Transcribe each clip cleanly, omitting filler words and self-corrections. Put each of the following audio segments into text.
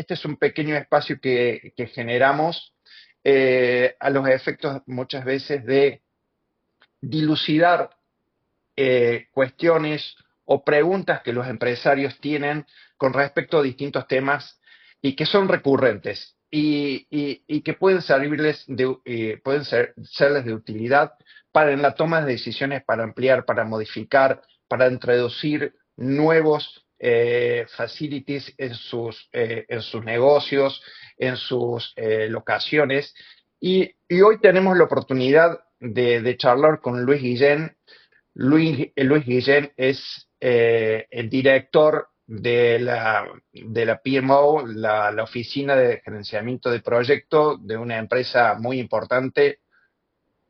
este es un pequeño espacio que generamos a los efectos muchas veces de dilucidar cuestiones o preguntas que los empresarios tienen con respecto a distintos temas y que son recurrentes y que pueden serles de utilidad para en la toma de decisiones, para ampliar, para modificar, para introducir nuevos facilities en sus negocios, en sus locaciones. Y hoy tenemos la oportunidad de charlar con Luis Guillén. Luis Guillén es el director de la PMO, la Oficina de Gerenciamiento de Proyecto de una empresa muy importante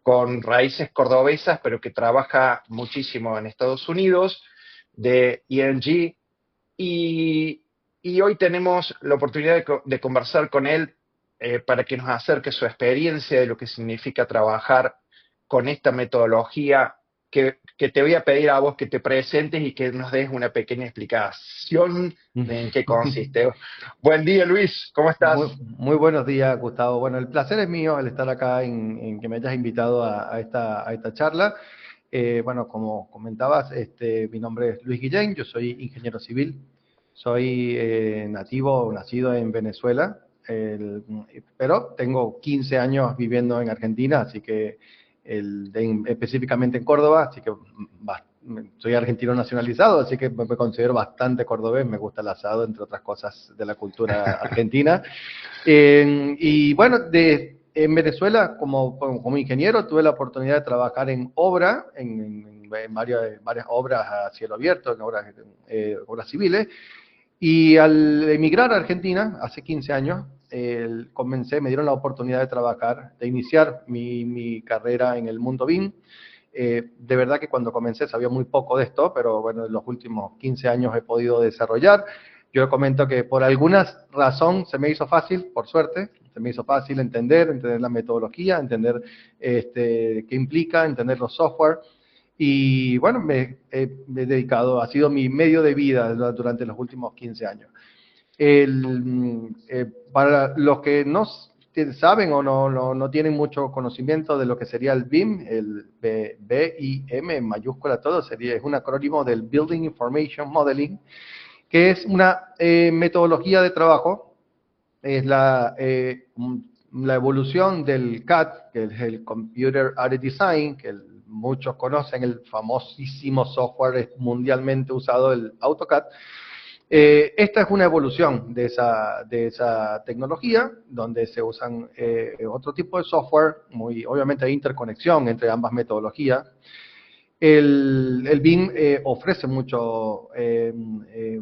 con raíces cordobesas, pero que trabaja muchísimo en Estados Unidos, de ENG. Y, y hoy tenemos la oportunidad de conversar con él para que nos acerque su experiencia de lo que significa trabajar con esta metodología que te voy a pedir a vos que te presentes y que nos des una pequeña explicación de en qué consiste. Buen día, Luis, ¿cómo estás? Muy buenos días, Gustavo. Bueno, el placer es mío el estar acá en que me hayas invitado a esta charla. Bueno, como comentabas, mi nombre es Luis Guillén, yo soy ingeniero civil, soy nacido en Venezuela, pero tengo 15 años viviendo en Argentina, así que específicamente en Córdoba, así que soy argentino nacionalizado, así que me considero bastante cordobés, me gusta el asado, entre otras cosas de la cultura argentina. Y bueno, en Venezuela, como ingeniero, tuve la oportunidad de trabajar en obra, en varias obras a cielo abierto, en obras civiles, y al emigrar a Argentina, hace 15 años, me dieron la oportunidad de trabajar, de iniciar mi carrera en el mundo BIM. De verdad que cuando comencé sabía muy poco de esto, pero bueno, en los últimos 15 años he podido desarrollar. Yo comento que por alguna razón se me hizo fácil, por suerte, se me hizo fácil entender la metodología, entender qué implica, entender los software. Y bueno, me he dedicado, ha sido mi medio de vida durante los últimos 15 años. Para los que no saben o no tienen mucho conocimiento de lo que sería el BIM, el BIM en mayúscula todo, es un acrónimo del Building Information Modeling, que es una metodología de trabajo, es la evolución del CAD, que es el Computer Aided Design, que muchos conocen, el famosísimo software mundialmente usado, el AutoCAD. Esta es una evolución de esa tecnología, donde se usan otro tipo de software, obviamente hay interconexión entre ambas metodologías. El BIM ofrece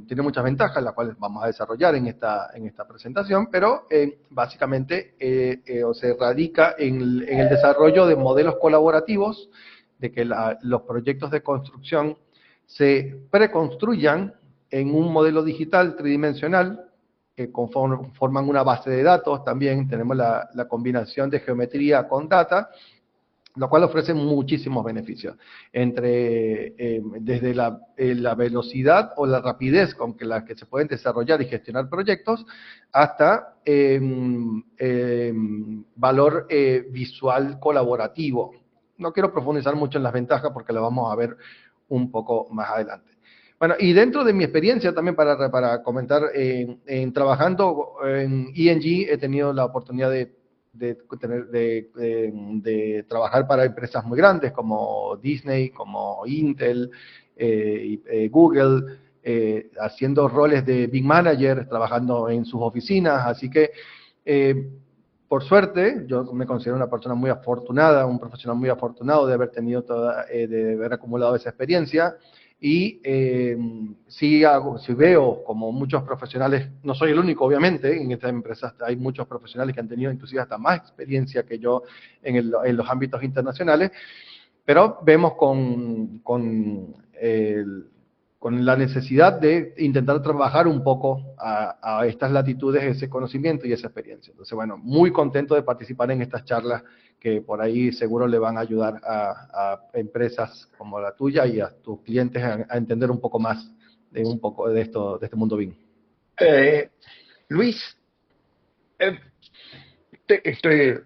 tiene muchas ventajas, las cuales vamos a desarrollar en esta presentación, pero básicamente se radica en el desarrollo de modelos colaborativos, de que los proyectos de construcción se preconstruyan en un modelo digital tridimensional, que forman una base de datos. También tenemos la combinación de geometría con data, lo cual ofrece muchísimos beneficios, desde la velocidad o la rapidez con la que se pueden desarrollar y gestionar proyectos, hasta valor visual colaborativo. No quiero profundizar mucho en las ventajas porque lo vamos a ver un poco más adelante. Bueno, y dentro de mi experiencia también para comentar, trabajando en ENG he tenido la oportunidad de trabajar para empresas muy grandes como Disney, como Intel, Google, haciendo roles de Big Manager, trabajando en sus oficinas. Así que, por suerte, yo me considero una persona muy afortunada, un profesional muy afortunado de haber de haber acumulado esa experiencia. Y si veo como muchos profesionales, no soy el único obviamente, en estas empresas hay muchos profesionales que han tenido inclusive hasta más experiencia que yo en los ámbitos internacionales, pero vemos con la necesidad de intentar trabajar un poco a estas latitudes ese conocimiento y esa experiencia. Entonces, bueno, muy contento de participar en estas charlas que por ahí seguro le van a ayudar a empresas como la tuya y a tus clientes a entender un poco más de este mundo BIM. Eh, Luis, Eh,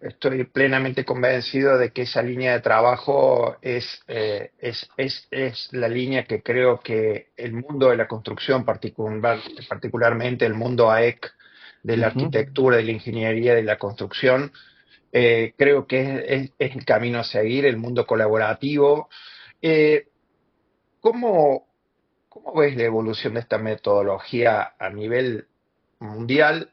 estoy plenamente convencido de que esa línea de trabajo es la línea que creo que el mundo de la construcción, particularmente el mundo AEC, de la Ujú. arquitectura, de la ingeniería, de la construcción, creo que es el camino a seguir, el mundo colaborativo. Eh, ¿cómo, cómo ves la evolución de esta metodología a nivel mundial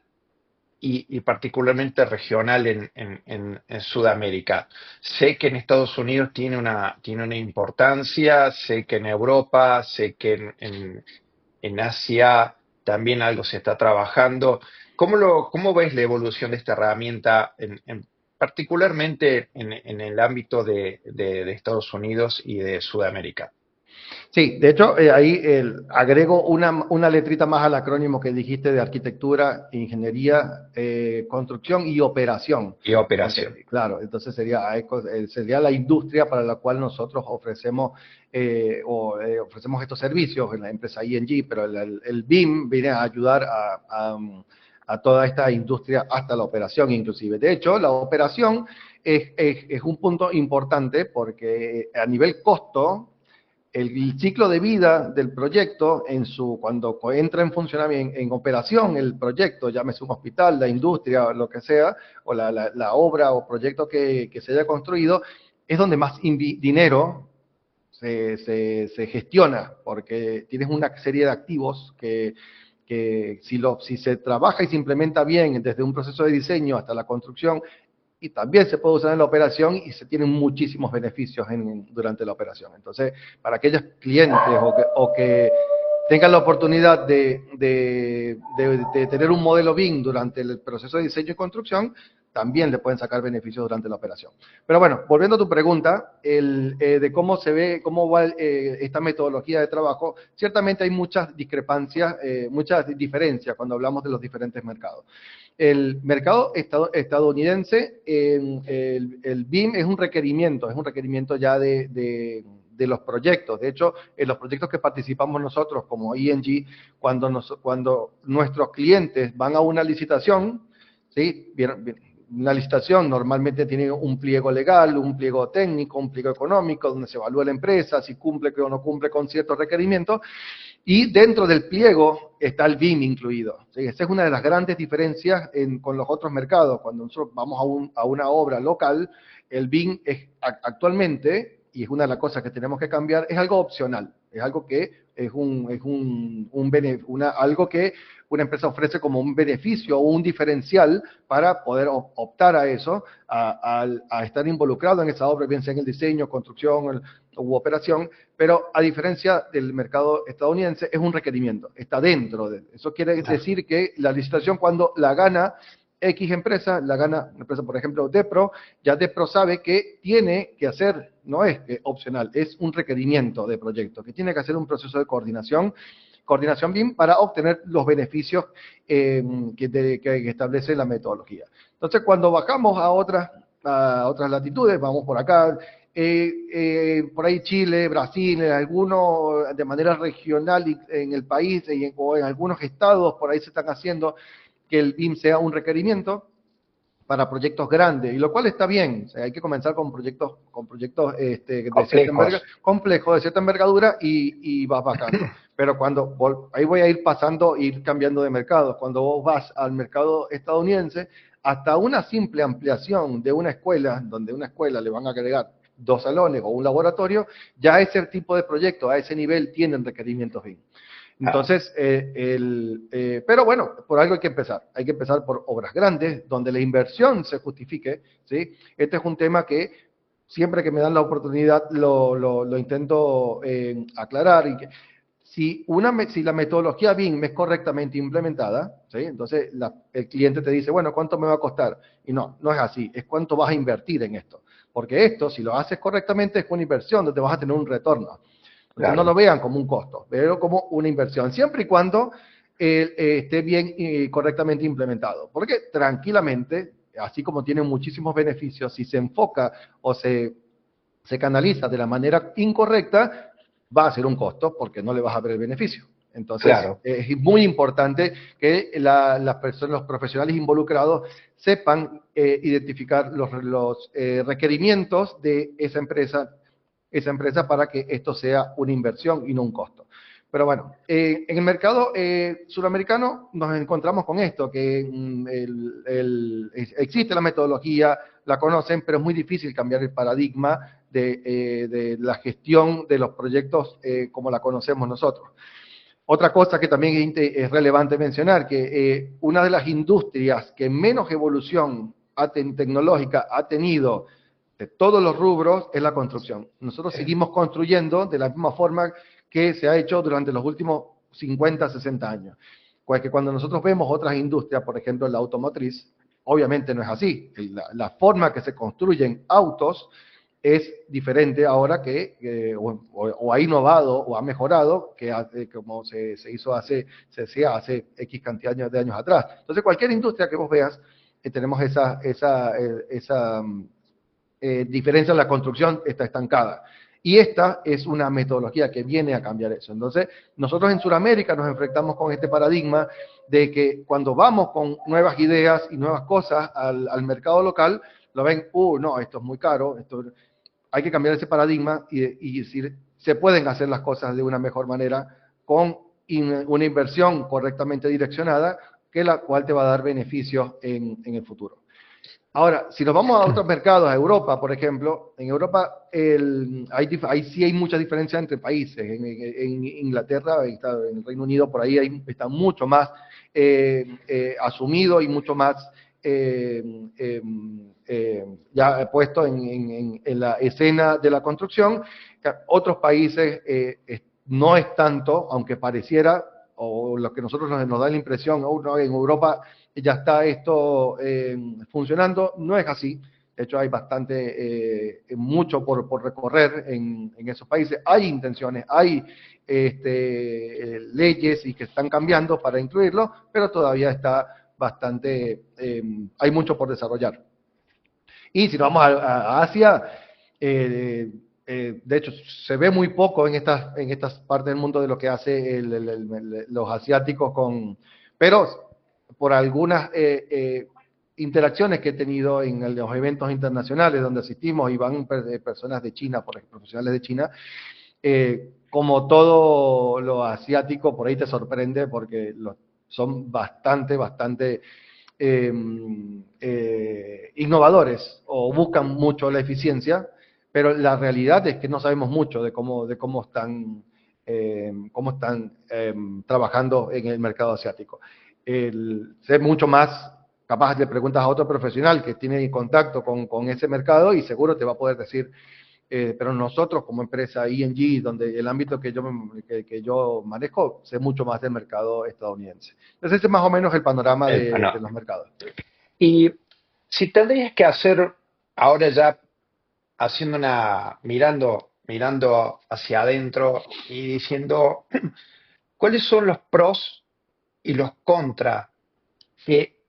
y particularmente regional en Sudamérica? Sé que en Estados Unidos tiene una importancia, sé que en Europa, sé que en Asia también algo se está trabajando. ¿Cómo ves la evolución de esta herramienta, particularmente en el ámbito de Estados Unidos y de Sudamérica? Sí, de hecho, ahí agrego una letrita más al acrónimo que dijiste de arquitectura, ingeniería, construcción y operación. Y operación. Porque, claro, entonces sería la industria para la cual nosotros ofrecemos estos servicios en la empresa ING, pero el BIM viene a ayudar a toda esta industria hasta la operación inclusive. De hecho, la operación es un punto importante porque a nivel costo, el ciclo de vida del proyecto, cuando entra en funcionamiento, en operación el proyecto, llámese un hospital, la industria, lo que sea, o la obra o proyecto que se haya construido, es donde más dinero se gestiona, porque tienes una serie de activos que si se trabaja y se implementa bien desde un proceso de diseño hasta la construcción, y también se puede usar en la operación y se tienen muchísimos beneficios durante la operación. Entonces, para aquellos clientes o que tengan la oportunidad de tener un modelo BIM durante el proceso de diseño y construcción, también le pueden sacar beneficios durante la operación. Pero bueno, volviendo a tu pregunta, de cómo se ve, cómo va esta metodología de trabajo, ciertamente hay muchas discrepancias, muchas diferencias cuando hablamos de los diferentes mercados. El mercado estadounidense, el BIM es un requerimiento ya de los proyectos. De hecho, en los proyectos que participamos nosotros como ING, cuando nuestros clientes van a una licitación, ¿sí? Una licitación normalmente tiene un pliego legal, un pliego técnico, un pliego económico, donde se evalúa la empresa, si cumple o no cumple con ciertos requerimientos, y dentro del pliego está el BIM incluido. ¿Sí? Esa es una de las grandes diferencias con los otros mercados. Cuando nosotros vamos a una obra local, el BIM actualmente, y es una de las cosas que tenemos que cambiar, es algo opcional. Es algo que algo que una empresa ofrece como un beneficio o un diferencial para poder optar a eso, a estar involucrado en esa obra, bien sea en el diseño, construcción u operación, pero a diferencia del mercado estadounidense, es un requerimiento, está dentro de eso. Quiere decir que la licitación, cuando la gana X empresa, la gana una empresa, por ejemplo, DEPRO, ya DEPRO sabe que tiene que hacer, no es opcional, es un requerimiento de proyecto, que tiene que hacer un proceso de coordinación BIM para obtener los beneficios que establece la metodología. Entonces, cuando bajamos a otras latitudes, vamos por acá, por ahí Chile, Brasil, en algunos de manera regional en el país o en algunos estados, por ahí se están haciendo que el BIM sea un requerimiento para proyectos grandes, y lo cual está bien. O sea, hay que comenzar con proyectos de cierta Complejos. complejos, de cierta envergadura, y vas bajando. Pero ahí voy a ir pasando, ir cambiando de mercado. Cuando vos vas al mercado estadounidense, hasta una simple ampliación de una escuela, donde a una escuela le van a agregar 2 salones o un laboratorio, ya ese tipo de proyectos a ese nivel tienen requerimientos BIM. Ah, Entonces, pero bueno, por algo hay que empezar. Hay que empezar por obras grandes, donde la inversión se justifique, ¿sí? Este es un tema que siempre que me dan la oportunidad lo intento aclarar. Y que, si la metodología BIM es correctamente implementada, ¿sí? Entonces el cliente te dice, bueno, ¿cuánto me va a costar? Y no es así, es cuánto vas a invertir en esto. Porque esto, si lo haces correctamente, es una inversión donde vas a tener un retorno. Entonces no lo claro. vean como un costo, veanlo como una inversión, siempre y cuando esté bien y correctamente implementado. Porque tranquilamente, así como tiene muchísimos beneficios, si se enfoca o se canaliza de la manera incorrecta, va a ser un costo porque no le vas a ver el beneficio. Entonces, claro, es muy importante que las personas, los profesionales involucrados sepan identificar los requerimientos de esa empresa para que esto sea una inversión y no un costo. Pero bueno, en el mercado suramericano nos encontramos con esto, que existe la metodología, la conocen, pero es muy difícil cambiar el paradigma de la gestión de los proyectos como la conocemos nosotros. Otra cosa que también es relevante mencionar, que una de las industrias que menos evolución tecnológica ha tenido de todos los rubros es la construcción. Nosotros seguimos construyendo de la misma forma que se ha hecho durante los últimos 50, 60 años. Pues que cuando nosotros vemos otras industrias, por ejemplo la automotriz, obviamente no es así. La forma que se construyen autos es diferente ahora o ha innovado o ha mejorado que como se hizo se hacía hace X cantidad de años atrás. Entonces, cualquier industria que vos veas, tenemos esa diferencia en la construcción, está estancada. Y esta es una metodología que viene a cambiar eso. Entonces, nosotros en Sudamérica nos enfrentamos con este paradigma de que cuando vamos con nuevas ideas y nuevas cosas al mercado local, lo ven, no, esto es muy caro, hay que cambiar ese paradigma y decir, se pueden hacer las cosas de una mejor manera con una inversión correctamente direccionada, que la cual te va a dar beneficios en el futuro. Ahora, si nos vamos a otros mercados, a Europa, por ejemplo, en Europa sí hay mucha diferencia entre países. En Inglaterra, en el Reino Unido, por ahí está mucho más asumido y mucho más ya puesto en la escena de la construcción. Otros países no es tanto, aunque pareciera, o lo que nosotros nos da la impresión, ¿no? En Europa ya está esto funcionando, no es así. De hecho, hay mucho por recorrer en esos países. Hay intenciones, hay leyes y que están cambiando para incluirlo, pero todavía está hay mucho por desarrollar. Y si nos vamos a Asia, de hecho, se ve muy poco en estas partes del mundo de lo que hace los asiáticos pero por algunas interacciones que he tenido en los eventos internacionales donde asistimos y van personas de China, por ejemplo, profesionales de China, como todo lo asiático, por ahí te sorprende porque son bastante innovadores o buscan mucho la eficiencia, pero la realidad es que no sabemos mucho de cómo están trabajando en el mercado asiático. Sé mucho más, capaz le preguntas a otro profesional que tiene contacto con ese mercado y seguro te va a poder decir, pero nosotros como empresa ING, donde el ámbito que yo manejo, sé mucho más del mercado estadounidense. Entonces ese es más o menos el panorama de los mercados. Y si tendrías que hacer ahora ya mirando hacia adentro y diciendo cuáles son los pros y los contras que,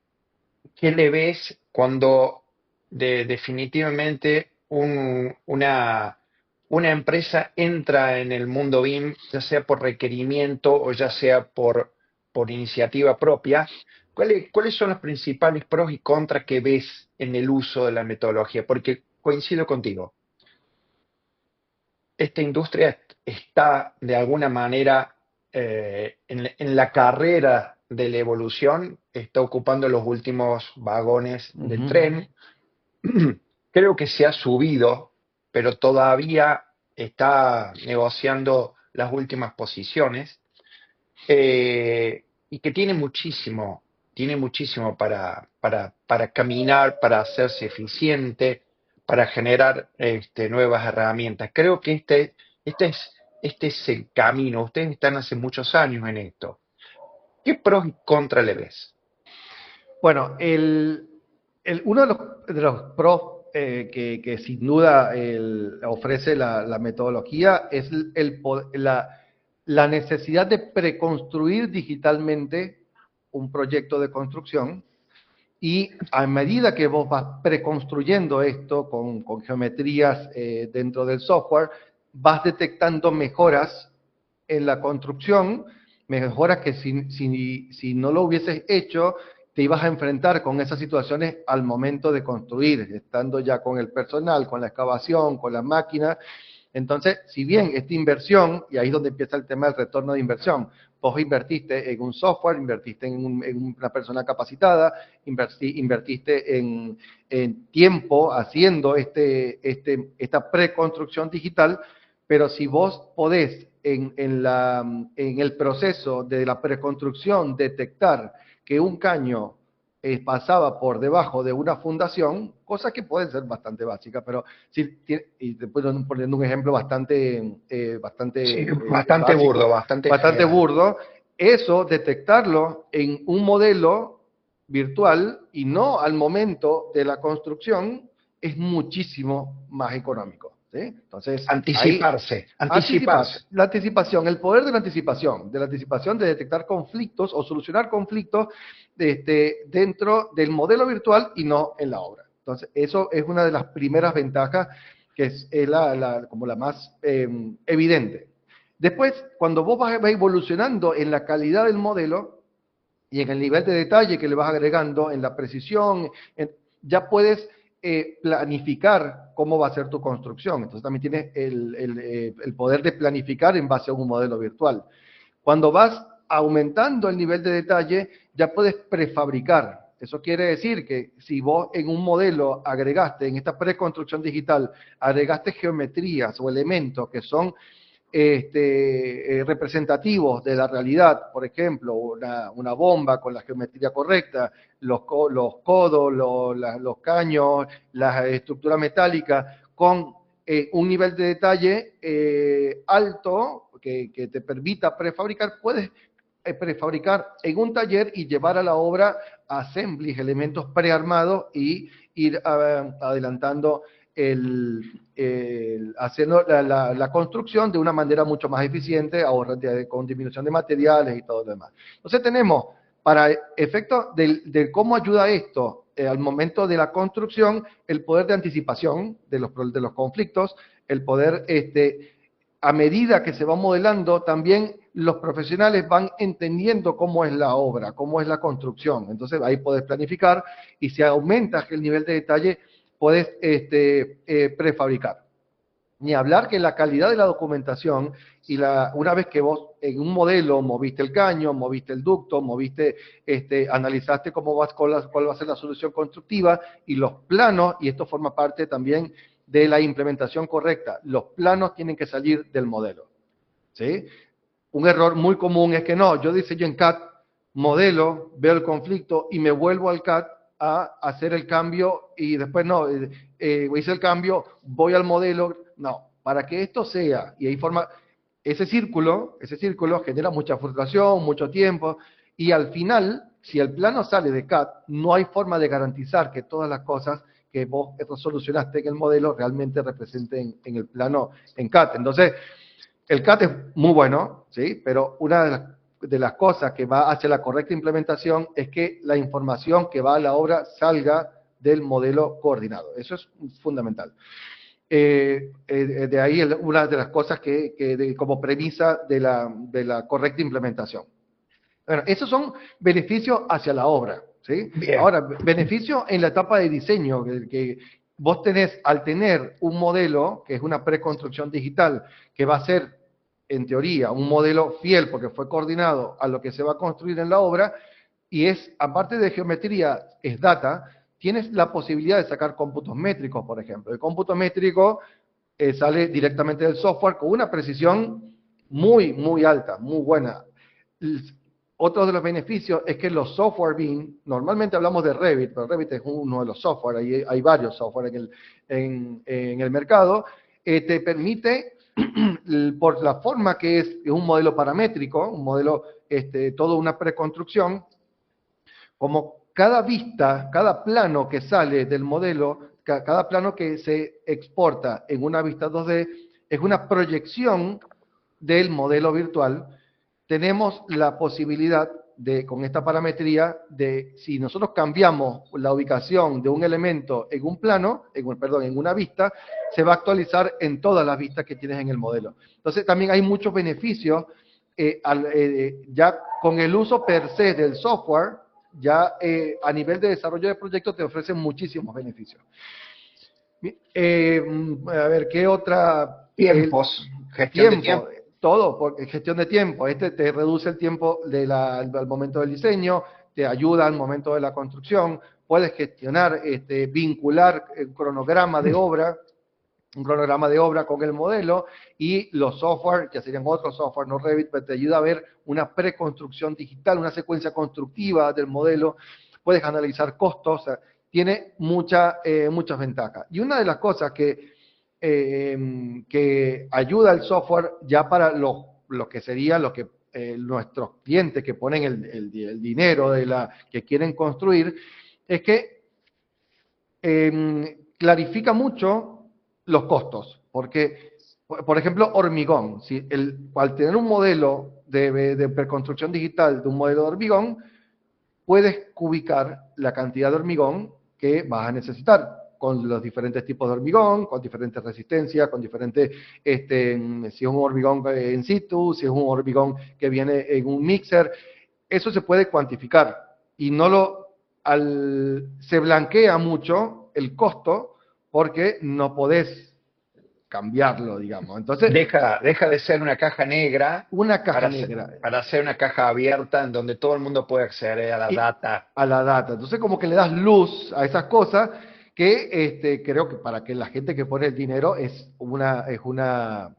que le ves cuando definitivamente una empresa entra en el mundo BIM, ya sea por requerimiento o ya sea por iniciativa propia. ¿Cuáles son los principales pros y contras que ves en el uso de la metodología? Porque coincido contigo, esta industria está de alguna manera en la carrera de la evolución, está ocupando los últimos vagones del tren. Creo que se ha subido, pero todavía está negociando las últimas posiciones y que tiene muchísimo para caminar, para hacerse eficiente, para generar nuevas herramientas. Creo que este es el camino. Ustedes están hace muchos años en esto. ¿Qué pros y contras le ves? Bueno, uno de los pros que sin duda ofrece la metodología es la necesidad de preconstruir digitalmente un proyecto de construcción, y a medida que vos vas preconstruyendo esto con geometrías dentro del software, vas detectando mejoras en la construcción mejoras que si no lo hubieses hecho, te ibas a enfrentar con esas situaciones al momento de construir, estando ya con el personal, con la excavación, con las máquinas. Entonces, si bien esta inversión, y ahí es donde empieza el tema del retorno de inversión, vos invertiste en un software, invertiste en una persona capacitada, invertiste en tiempo haciendo esta preconstrucción digital, pero si vos podés en el proceso de la preconstrucción detectar que un caño pasaba por debajo de una fundación, cosas que pueden ser bastante básicas, pero sí, y después poniendo un ejemplo Sí, bastante básico, burdo, bastante bastante general. burdo, eso detectarlo en un modelo virtual y no al momento de la construcción es muchísimo más económico. ¿Sí? Entonces, ahí Anticiparse, anticiparse, anticiparse. la anticipación, el poder de la anticipación de detectar conflictos o solucionar conflictos dentro del modelo virtual y no en la obra. Entonces, eso es una de las primeras ventajas que es como la más evidente. Después, cuando vos vas evolucionando en la calidad del modelo y en el nivel de detalle que le vas agregando, en la precisión, ya puedes planificar cómo va a ser tu construcción. Entonces también tienes el poder de planificar en base a un modelo virtual. Cuando vas aumentando el nivel de detalle, ya puedes prefabricar. Eso quiere decir que si vos en un modelo agregaste, en esta preconstrucción digital, agregaste geometrías o elementos que son representativos de la realidad, por ejemplo, una bomba con la geometría correcta, los codos, los caños, las estructuras metálicas, con un nivel de detalle alto que te permita prefabricar, puedes prefabricar en un taller y llevar a la obra assemblies, elementos prearmados y ir adelantando haciendo la construcción de una manera mucho más eficiente, con disminución de materiales y todo lo demás. Entonces tenemos, para efectos de cómo ayuda esto al momento de la construcción, el poder de anticipación de los conflictos, el poder, a medida que se va modelando, también los profesionales van entendiendo cómo es la obra, cómo es la construcción. Entonces ahí puedes planificar y si aumentas el nivel de detalle, puedes prefabricar. Ni hablar que la calidad de la documentación y una vez que vos en un modelo moviste el caño, moviste el ducto, analizaste cuál va a ser la solución constructiva y los planos, y esto forma parte también de la implementación correcta, los planos tienen que salir del modelo. ¿Sí? Un error muy común es que no, yo diseño en CAD, modelo, veo el conflicto y me vuelvo al CAD a hacer el cambio y después no, hice el cambio, voy al modelo. No, para que esto sea, y ahí forma, ese círculo genera mucha frustración, mucho tiempo, y al final, si el plano sale de CAD, no hay forma de garantizar que todas las cosas que vos solucionaste en el modelo realmente representen en el plano en CAD. Entonces, el CAT es muy bueno, ¿sí? Pero una de las cosas que va hacia la correcta implementación es que la información que va a la obra salga del modelo coordinado. Eso es fundamental. De ahí una de las cosas como premisa de la correcta implementación. Bueno, esos son beneficios hacia la obra, ¿sí? Bien. Ahora, beneficios en la etapa de diseño, que vos tenés, al tener un modelo, que es una preconstrucción digital, que va a ser, en teoría, un modelo fiel, porque fue coordinado a lo que se va a construir en la obra, y es, aparte de geometría, es data, tienes la posibilidad de sacar cómputos métricos, por ejemplo. El cómputo métrico sale directamente del software con una precisión muy, muy alta, muy buena. Otro de los beneficios es que los software BIM, normalmente hablamos de Revit, pero Revit es uno de los software, hay varios software en el mercado, te permite, por la forma que es un modelo paramétrico, un modelo, toda una preconstrucción, como cada vista, cada plano que sale del modelo, cada plano que se exporta en una vista 2D, es una proyección del modelo virtual. Tenemos la posibilidad con esta parametría, de si nosotros cambiamos la ubicación de un elemento en un plano, en una vista, se va a actualizar en todas las vistas que tienes en el modelo. Entonces también hay muchos beneficios ya con el uso per se del software, ya a nivel de desarrollo de proyectos te ofrecen muchísimos beneficios. A ver, ¿qué otra? Tiempos, gestión de Tiempo, tiempo. todo, porque gestión de tiempo. Este te reduce el tiempo al momento del diseño, te ayuda al momento de la construcción, puedes gestionar, vincular el cronograma de obra, un cronograma de obra con el modelo y los software, que serían otros software, no Revit, pero te ayuda a ver una preconstrucción digital, una secuencia constructiva del modelo, puedes analizar costos, o sea, tiene muchas ventajas. Y una de las cosas que ayuda el software ya para lo que sería lo que nuestros clientes que ponen el dinero que quieren construir, es que clarifica mucho los costos, porque, por ejemplo, hormigón, si al tener un modelo de preconstrucción digital de un modelo de hormigón, puedes cubicar la cantidad de hormigón que vas a necesitar con los diferentes tipos de hormigón, con diferentes resistencias, con diferentes, si es un hormigón en situ, si es un hormigón que viene en un mixer, eso se puede cuantificar y se blanquea mucho el costo porque no podés cambiarlo, digamos. Entonces, Deja de ser una caja negra una caja negra. para ser una caja abierta en donde todo el mundo puede acceder a la data. A la data. Entonces, como que le das luz a esas cosas que creo que para que la gente que pone el dinero es una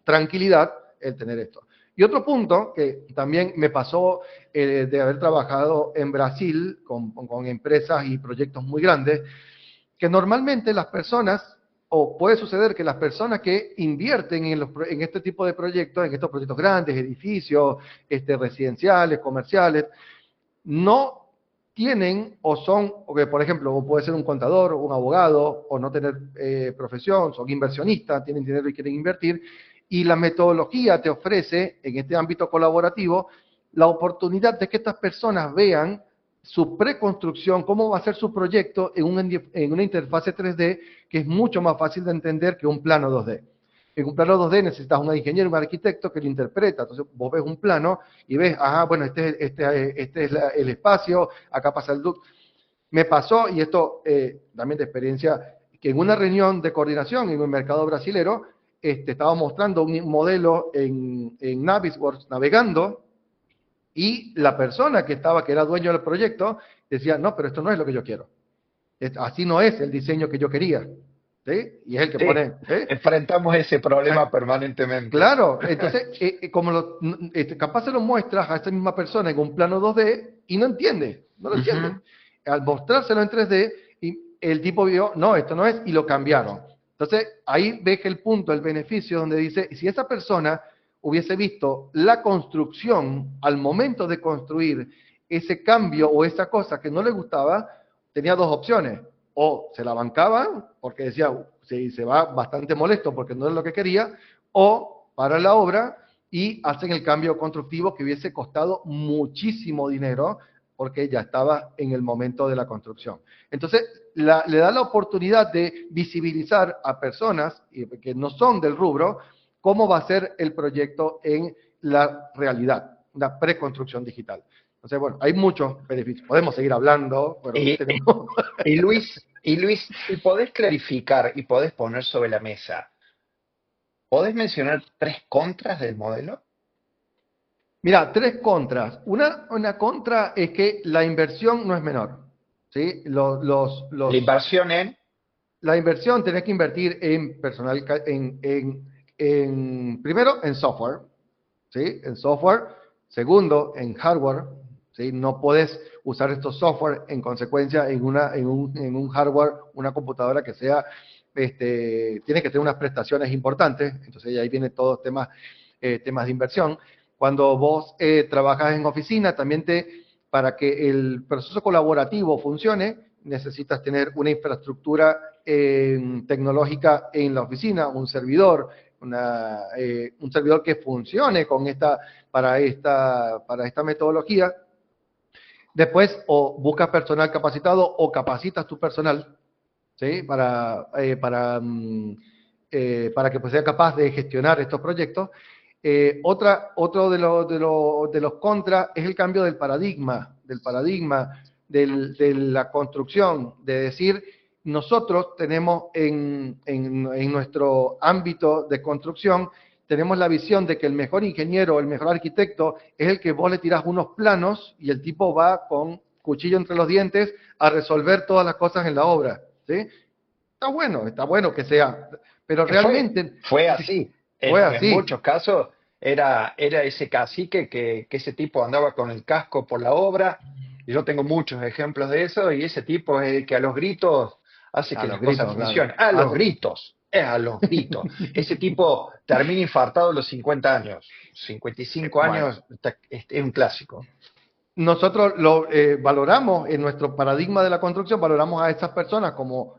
tranquilidad el tener esto. Y otro punto que también me pasó de haber trabajado en Brasil con empresas y proyectos muy grandes, que normalmente las personas, o puede suceder que las personas que invierten en este tipo de proyectos, en estos proyectos grandes, edificios, residenciales, comerciales, no tienen o que por ejemplo, o puede ser un contador, un abogado, o no tener profesión, son inversionistas, tienen dinero y quieren invertir, y la metodología te ofrece, en este ámbito colaborativo, la oportunidad de que estas personas vean su preconstrucción, cómo va a ser su proyecto en una interfase 3D que es mucho más fácil de entender que un plano 2D. En un plano 2D necesitas un ingeniero, un arquitecto que lo interpreta. Entonces vos ves un plano y ves, bueno, este es el espacio, acá pasa el ducto. Me pasó, y esto también de experiencia, que en una reunión de coordinación en un mercado brasilero, estaba mostrando un modelo en Navisworks navegando, y la persona que era dueño del proyecto, decía, no, pero esto no es lo que yo quiero. Así no es el diseño que yo quería. ¿Sí? Y es el que Sí, pone... enfrentamos ese problema permanentemente. Claro, entonces, capaz se lo muestras a esa misma persona en un plano 2D y no entiende, no lo entiende. Al mostrárselo en 3D, y el tipo vio, no, esto no es, y lo cambiaron. Entonces, ahí ves que el punto, el beneficio, donde dice, si esa persona hubiese visto la construcción al momento de construir ese cambio o esa cosa que no le gustaba, tenía dos opciones. O se la bancaba, porque decía, se va bastante molesto porque no es lo que quería, o para la obra y hacen el cambio constructivo que hubiese costado muchísimo dinero porque ya estaba en el momento de la construcción. Entonces, le da la oportunidad de visibilizar a personas que no son del rubro cómo va a ser el proyecto en la realidad, una preconstrucción digital. Entonces, bueno, hay muchos beneficios. Podemos seguir hablando, pero Y, tenemos... y Luis, si podés clarificar y podés poner sobre la mesa, ¿podés mencionar tres contras del modelo? Mira, tres contras. Una contra es que la inversión no es menor. ¿Sí? La inversión en, La inversión tenés que invertir en personal, primero en software, ¿sí? En software. Segundo, en hardware, ¿sí? No podés usar estos software en consecuencia en un hardware, una computadora que sea, tiene que tener unas prestaciones importantes. Entonces ahí vienen todos temas de inversión. Cuando vos trabajas en oficina, también para que el proceso colaborativo funcione, necesitas tener una infraestructura tecnológica en la oficina, un servidor, un servidor que funcione para esta metodología. Después, o buscas personal capacitado o capacitas tu personal, ¿sí? Para que pues, sea capaz de gestionar estos proyectos. Otro de los contras es el cambio del paradigma de la construcción, de decir, nosotros tenemos en nuestro ámbito de construcción, tenemos la visión de que el mejor ingeniero, el mejor arquitecto, es el que vos le tirás unos planos y el tipo va con cuchillo entre los dientes a resolver todas las cosas en la obra, ¿sí? Está bueno que sea, pero Que realmente fue así. fue En así. muchos casos era ese cacique que ese tipo andaba con el casco por la obra. Y yo tengo muchos ejemplos de eso, y ese tipo es el que a los gritos hace A que los las cosas gritos, claro. funcionen. A los gritos, es a los gritos. Ese tipo termina infartado a los 50 años. 55 Bueno, años es un clásico. nosotros lo valoramos en nuestro paradigma de la construcción, valoramos a estas personas como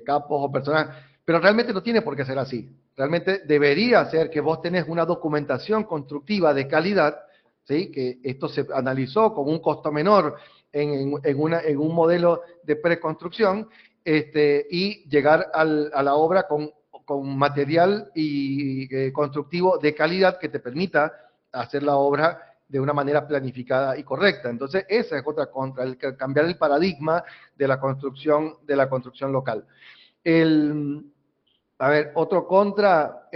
capos o personas, pero realmente no tiene por qué ser así. Realmente debería ser que vos tenés una documentación constructiva de calidad, ¿sí? Que esto se analizó con un costo menor en un modelo de preconstrucción, y llegar a la obra con material constructivo de calidad que te permita hacer la obra de una manera planificada y correcta. Entonces, esa es otra contra, cambiar el paradigma de la construcción local. El, a ver, otro contra,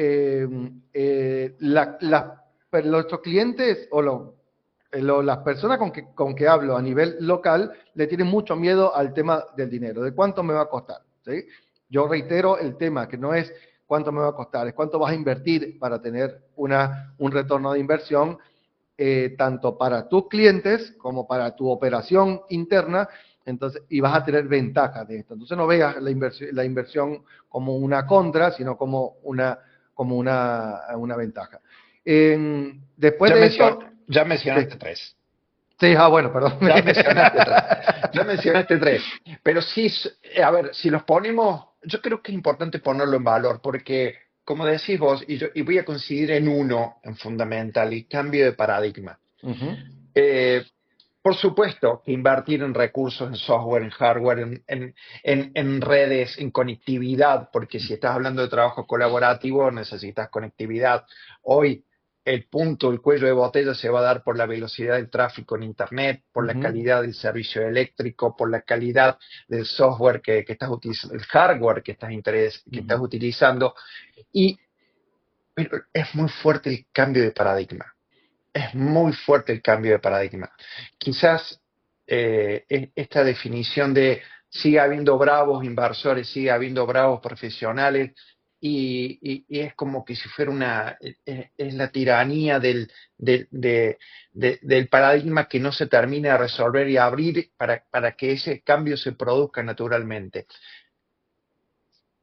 nuestros clientes o las personas con que hablo a nivel local le tienen mucho miedo al tema del dinero, de cuánto me va a costar, ¿sí? Yo reitero el tema, que no es cuánto me va a costar, es cuánto vas a invertir para tener un retorno de inversión, tanto para tus clientes como para tu operación interna, entonces, y vas a tener ventajas de esto. Entonces no veas la inversión como una contra, sino como una ventaja. Después Ya, de esto, ya sí, mencionaste tres. sí, bueno, perdón. Ya mencionaste tres. Ya mencionaste tres. Pero sí, a ver, si los ponemos, yo creo que es importante ponerlo en valor, porque, como decís vos, y voy a coincidir en uno, en fundamental, el cambio de paradigma. Ujú, Eh, por supuesto que invertir en recursos, en software, en hardware, en redes, en conectividad, porque si estás hablando de trabajo colaborativo, necesitas conectividad. Hoy el punto, el cuello de botella se va a dar por la velocidad del tráfico en Internet, por la ujú, calidad del servicio eléctrico, por la calidad del software que estás utilizando, el hardware que estás ujú. utilizando. Y pero es muy fuerte el cambio de paradigma. Es muy fuerte el cambio de paradigma. Quizás esta definición de sigue habiendo bravos inversores, sigue habiendo bravos profesionales, y es como que si fuera es la tiranía del paradigma que no se termina de resolver y abrir para que ese cambio se produzca naturalmente.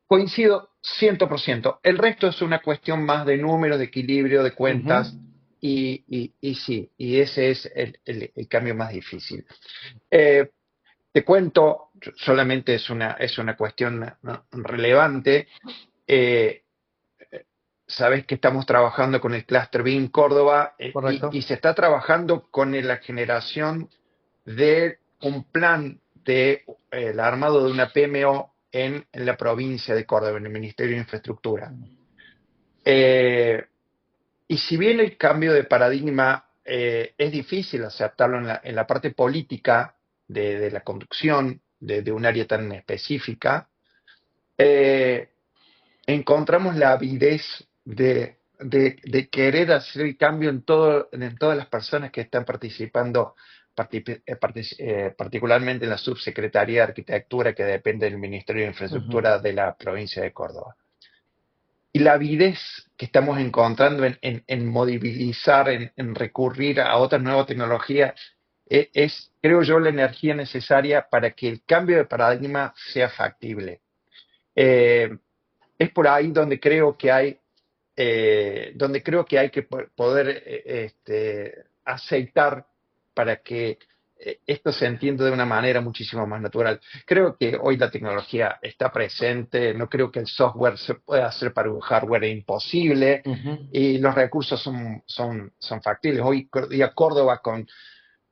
Coincido 100%. El resto es una cuestión más de números, de equilibrio, de Ujú. cuentas, y sí, y ese es el cambio más difícil. Eh, Te cuento, solamente es una cuestión, ¿no?, relevante. Eh, Sabes que estamos trabajando con el Cluster BIM Córdoba, y Correcto. se está trabajando con la generación de un plan de el armado de una PMO en la provincia de Córdoba, en el Ministerio de Infraestructura. Eh, y si bien el cambio de paradigma es difícil aceptarlo en la parte política de la conducción de un área tan específica, eh, encontramos la avidez de querer hacer el cambio en todas las personas que están participando, particularmente en la Subsecretaría de Arquitectura, que depende del Ministerio de Ujú. Infraestructura de la provincia de Córdoba. Y la avidez que estamos encontrando en movilizar, en recurrir a otras nuevas tecnologías, creo yo, la energía necesaria para que el cambio de paradigma sea factible. Eh, es por ahí donde creo que hay que poder aceitar para que esto se entienda de una manera muchísimo más natural. Creo que hoy la tecnología está presente, no creo que el software se pueda hacer para un hardware imposible, Ujú. y los recursos son factibles. Hoy día Córdoba, con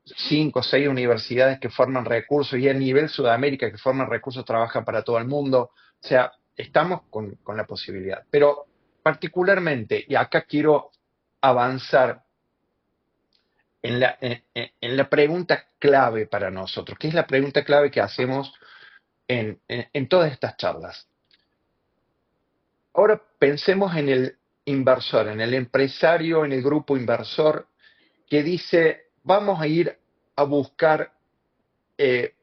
5 o 6 universidades que forman recursos, y a nivel Sudamérica que forman recursos, trabajan para todo el mundo. O sea, estamos con la posibilidad. Pero particularmente, y acá quiero avanzar en la pregunta clave para nosotros, que es la pregunta clave que hacemos en todas estas charlas. Ahora pensemos en el inversor, en el empresario, en el grupo inversor que dice, vamos a ir a buscar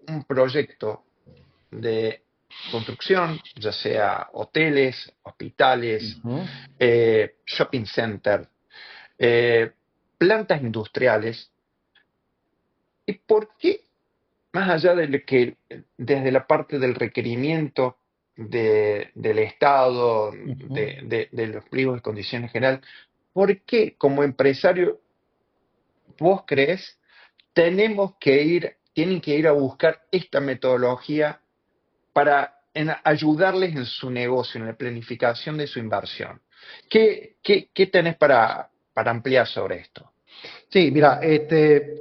un proyecto de construcción, ya sea hoteles, hospitales, Ujú. shopping center, eh, plantas industriales. ¿Y por qué, más allá de lo que desde la parte del requerimiento del Estado, Ujú. de los pliegos de condiciones general, por qué como empresario vos crees tienen que ir a buscar esta metodología para ayudarles en su negocio, en la planificación de su inversión? ¿Qué tenés para ampliar sobre esto? Sí, mira,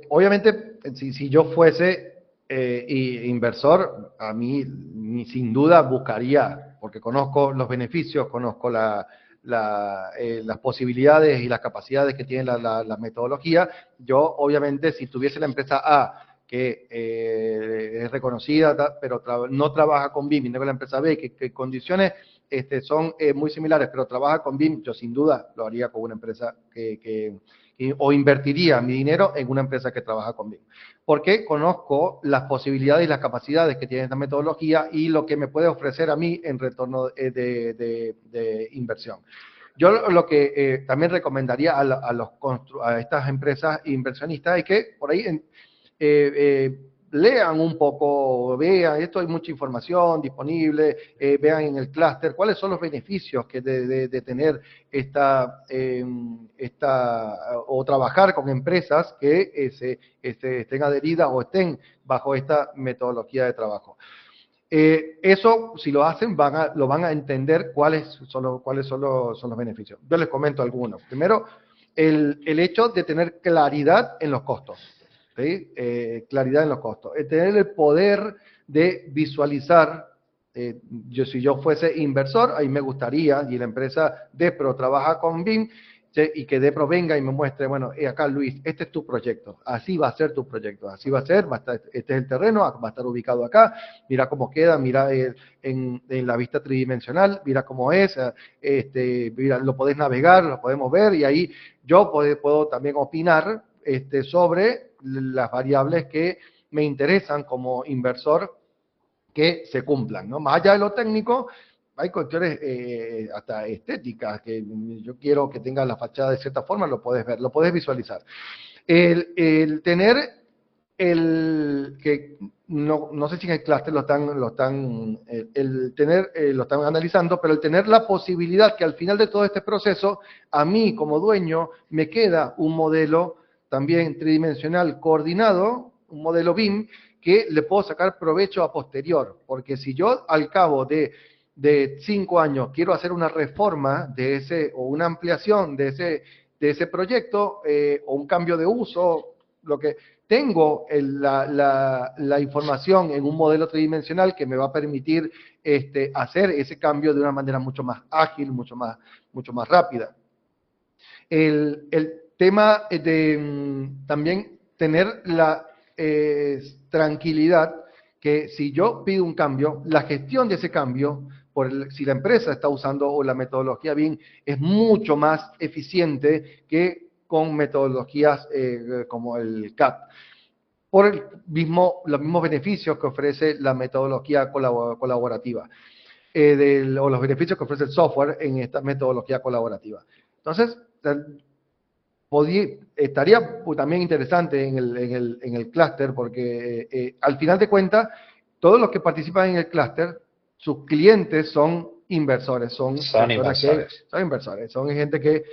obviamente, si yo fuese inversor, a mí sin duda buscaría, porque conozco los beneficios, conozco las posibilidades y las capacidades que tiene la metodología. Yo, obviamente, si tuviese la empresa A, que es reconocida, pero no trabaja con BIM, y tengo la empresa B, que condiciones son muy similares, pero trabaja con BIM, yo sin duda lo haría con una empresa o invertiría mi dinero en una empresa que trabaja conmigo. Porque conozco las posibilidades y las capacidades que tiene esta metodología y lo que me puede ofrecer a mí en retorno de inversión. Yo lo que también recomendaría a estas empresas inversionistas es que por ahí lean un poco, vean, esto hay mucha información disponible, vean en el clúster cuáles son los beneficios que de tener o trabajar con empresas que estén adheridas o estén bajo esta metodología de trabajo. Eso, si lo hacen, lo van a entender cuáles son los beneficios. Yo les comento algunos. Primero, el hecho de tener claridad en los costos. ¿Sí? Claridad en los costos. Tener el poder de visualizar. Si yo fuese inversor, ahí me gustaría, y la empresa Depro trabaja con BIM, ¿sí? Y que Depro venga y me muestre, bueno, acá Luis, este es tu proyecto, así va a ser tu proyecto, así va a ser, este es el terreno, va a estar ubicado acá, mira cómo queda, mira en la vista tridimensional, mira cómo es, mira, lo podés navegar, lo podemos ver, y ahí yo puedo también opinar sobre las variables que me interesan como inversor que se cumplan, ¿no? Más allá de lo técnico, hay cuestiones hasta estéticas, que yo quiero que tenga la fachada de cierta forma, lo puedes ver, lo puedes visualizar. El tener que no sé si en el clúster lo están analizando, pero el tener la posibilidad que al final de todo este proceso, a mí como dueño, me queda un modelo también tridimensional coordinado, un modelo BIM, que le puedo sacar provecho a posterior, porque si yo al cabo de 5 años quiero hacer una reforma o una ampliación de ese proyecto, o un cambio de uso, lo que tengo la información en un modelo tridimensional que me va a permitir hacer ese cambio de una manera mucho más ágil, mucho más rápida. El tema también tener la tranquilidad que si yo pido un cambio, la gestión de ese cambio, si la empresa está usando o la metodología BIM, es mucho más eficiente que con metodologías como el CAD, por los mismos beneficios que ofrece la metodología colaborativa, o los beneficios que ofrece el software en esta metodología colaborativa. Entonces, estaría también interesante en el clúster, porque al final de cuentas, todos los que participan en el clúster, sus clientes son inversores, son Son personas que inversores. son inversores, son gente que,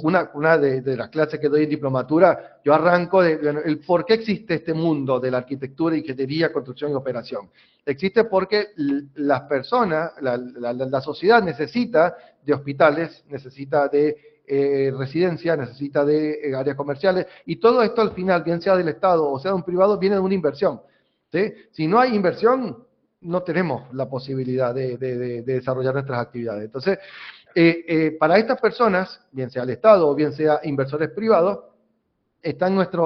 una de las clases que doy en diplomatura, yo arranco el por qué existe este mundo de la arquitectura, ingeniería, construcción y operación. Existe porque las personas, la sociedad necesita de hospitales, necesita de residencia, necesita de áreas comerciales, y todo esto al final, bien sea del Estado o sea de un privado, viene de una inversión. ¿Sí? Si no hay inversión, no tenemos la posibilidad de desarrollar nuestras actividades. Entonces, Para estas personas, bien sea el Estado o bien sea inversores privados, está nuestra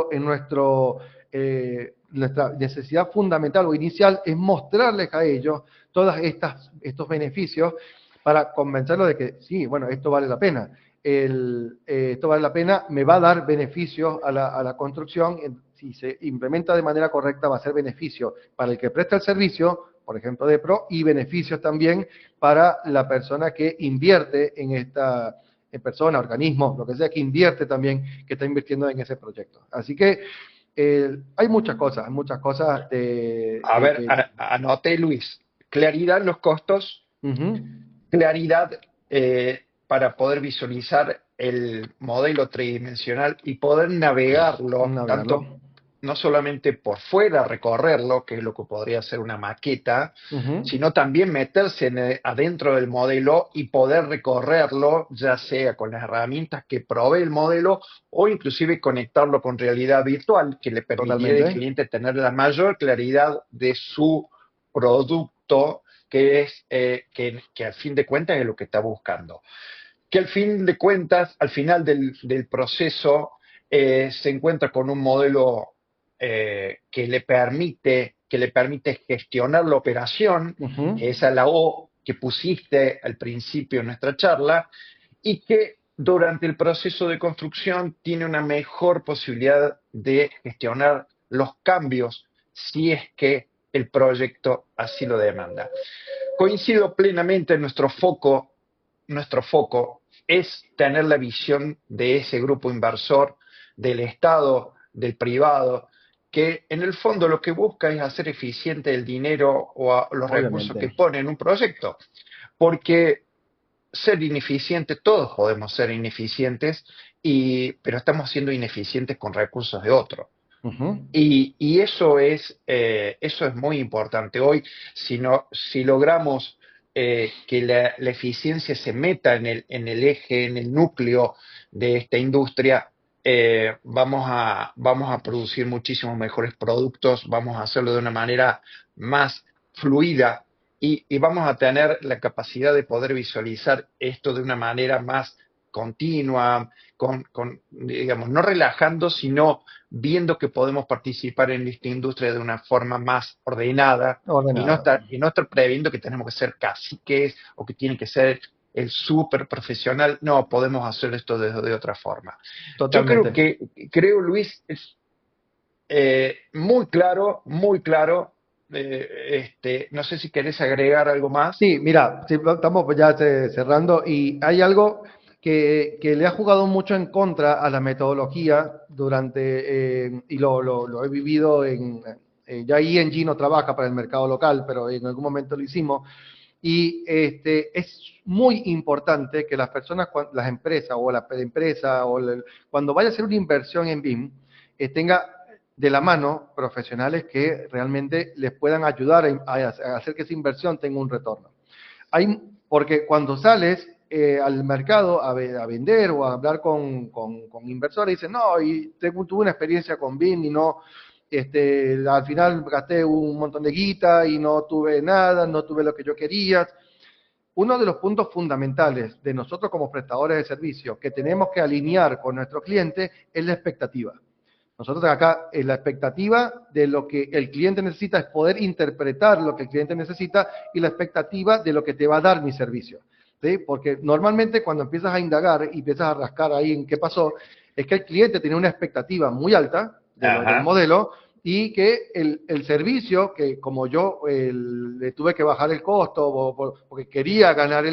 necesidad fundamental o inicial es mostrarles a ellos todos estos beneficios para convencerlos de que sí, bueno, esto vale la pena. Esto vale la pena, me va a dar beneficios a la construcción. Si se implementa de manera correcta, va a ser beneficio para el que presta el servicio, por ejemplo, DEPRO, y beneficios también para la persona que invierte en esta persona, organismo, lo que sea, que invierte también, que está invirtiendo en ese proyecto. Así que hay muchas cosas A de ver, que... anote Luis, claridad en los costos, Uh-huh. claridad para poder visualizar el modelo tridimensional y poder navegarlo, Navegarlo. tanto no solamente por fuera, recorrerlo, que es lo que podría ser una maqueta, Uh-huh. sino también meterse adentro del modelo y poder recorrerlo, ya sea con las herramientas que provee el modelo o inclusive conectarlo con realidad virtual, que le permitiría al Totalmente. cliente tener la mayor claridad de su producto, que es que al fin de cuentas es lo que está buscando. Que al fin de cuentas, al final del proceso, se encuentra con un modelo que le permite gestionar la operación, Uh-huh. que esa es la O que pusiste al principio en nuestra charla, y que durante el proceso de construcción tiene una mejor posibilidad de gestionar los cambios si es que el proyecto así lo demanda. Coincido plenamente en nuestro foco es tener la visión de ese grupo inversor, del Estado, del privado, que en el fondo lo que busca es hacer eficiente el dinero o los recursos que Obviamente. pone en un proyecto. Porque ser ineficiente, todos podemos ser ineficientes, pero estamos siendo ineficientes con recursos de otro. Uh-huh. Y eso es muy importante. Hoy, si logramos que la eficiencia se meta en el eje, en el núcleo de esta industria, vamos a producir muchísimos mejores productos, vamos a hacerlo de una manera más fluida y vamos a tener la capacidad de poder visualizar esto de una manera más continua, digamos, no relajando, sino viendo que podemos participar en esta industria de una forma más ordenada Ordenado. y no estar previendo que tenemos que ser caciques o que tiene que ser el súper profesional. No, podemos hacer esto de otra forma. Yo Totalmente. creo, Luis, es muy claro. No sé si querés agregar algo más. Sí, mira, sí, estamos ya cerrando y hay algo que le ha jugado mucho en contra a la metodología y lo he vivido ya ING no trabaja para el mercado local, pero en algún momento lo hicimos. Y es muy importante que las personas, las empresas o la empresa, cuando vaya a hacer una inversión en BIM, tenga de la mano profesionales que realmente les puedan ayudar a hacer que esa inversión tenga un retorno. Porque cuando sales al mercado a vender o a hablar con inversores, dicen, no, y tuve una experiencia con BIM y no, al final gasté un montón de guita y no tuve nada, no tuve lo que yo quería. Uno de los puntos fundamentales de nosotros como prestadores de servicios que tenemos que alinear con nuestro cliente es la expectativa. Nosotros acá, la expectativa de lo que el cliente necesita es poder interpretar lo que el cliente necesita y la expectativa de lo que te va a dar mi servicio. ¿Sí? Porque normalmente cuando empiezas a indagar y empiezas a rascar ahí en qué pasó, es que el cliente tiene una expectativa muy alta del Ajá. modelo y que el servicio, que como yo le tuve que bajar el costo porque quería ganar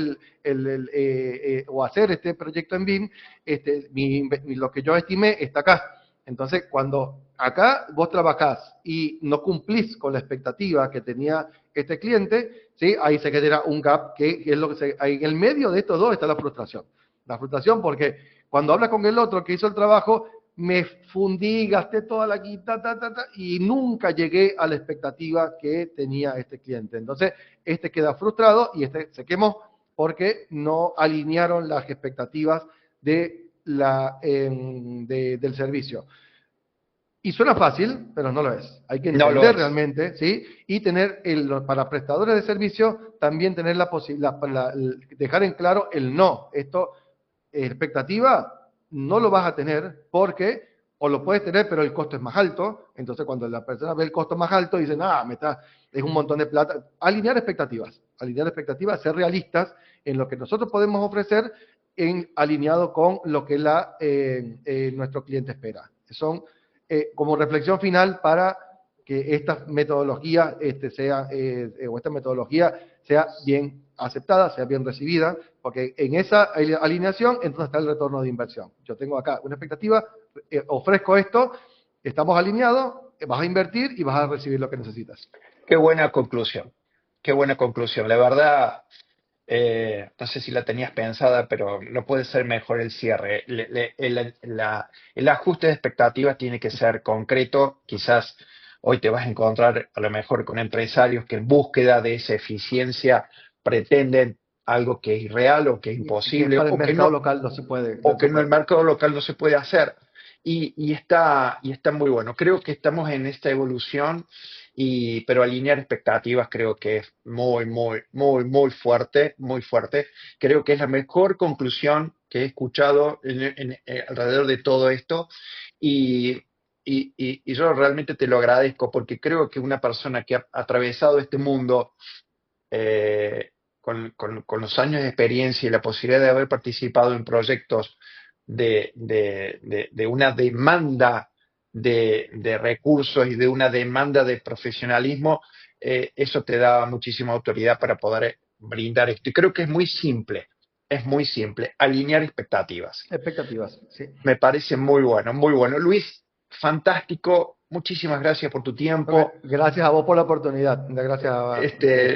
o hacer este proyecto en BIM, lo que yo estimé está acá. Entonces, cuando acá vos trabajás y no cumplís con la expectativa que tenía este cliente, ¿sí? Ahí se genera un gap que es lo que en el medio de estos dos está la frustración. La frustración porque cuando hablas con el otro que hizo el trabajo, me fundí, gasté toda la guita, y nunca llegué a la expectativa que tenía este cliente. Entonces, queda frustrado y se quemó porque no alinearon las expectativas del servicio. Y suena fácil, pero no lo es. Hay que No lo entender es. realmente, ¿sí? Y tener, para prestadores de servicio, también tener la posibilidad, dejar en claro el no. Esto, expectativa, no lo vas a tener porque, o lo puedes tener, pero el costo es más alto. Entonces, cuando la persona ve el costo más alto, dice, nada, es un montón de plata. Alinear expectativas, ser realistas en lo que nosotros podemos ofrecer, alineado con lo que nuestro cliente espera. Son como reflexión final para que esta metodología esta metodología sea bien aceptada, sea bien recibida, porque en esa alineación entonces está el retorno de inversión. Yo tengo acá una expectativa, ofrezco esto, estamos alineados, vas a invertir y vas a recibir lo que necesitas. Qué buena conclusión. Qué buena conclusión. La verdad, no sé si la tenías pensada, pero no puede ser mejor el cierre. El ajuste de expectativas tiene que ser concreto. Quizás hoy te vas a encontrar a lo mejor con empresarios que en búsqueda de esa eficiencia pretenden algo que es irreal o que es Y que imposible para el mercado local no se puede. o No que se en el puede. mercado local no se puede hacer. Y está muy bueno. Creo que estamos en esta evolución, pero alinear expectativas creo que es muy, muy, muy, muy fuerte, muy fuerte. Creo que es la mejor conclusión que he escuchado alrededor de todo esto. Y, y yo realmente te lo agradezco porque creo que una persona que ha atravesado este mundo con los años de experiencia y la posibilidad de haber participado en proyectos de una demanda de recursos y de una demanda de profesionalismo, eso te da muchísima autoridad para poder brindar esto. Y creo que es muy simple, alinear expectativas. Expectativas, sí. Me parece muy bueno, muy bueno. Luis, fantástico. Muchísimas gracias por tu Okay. tiempo. Gracias a vos por la oportunidad. Gracias a, Este,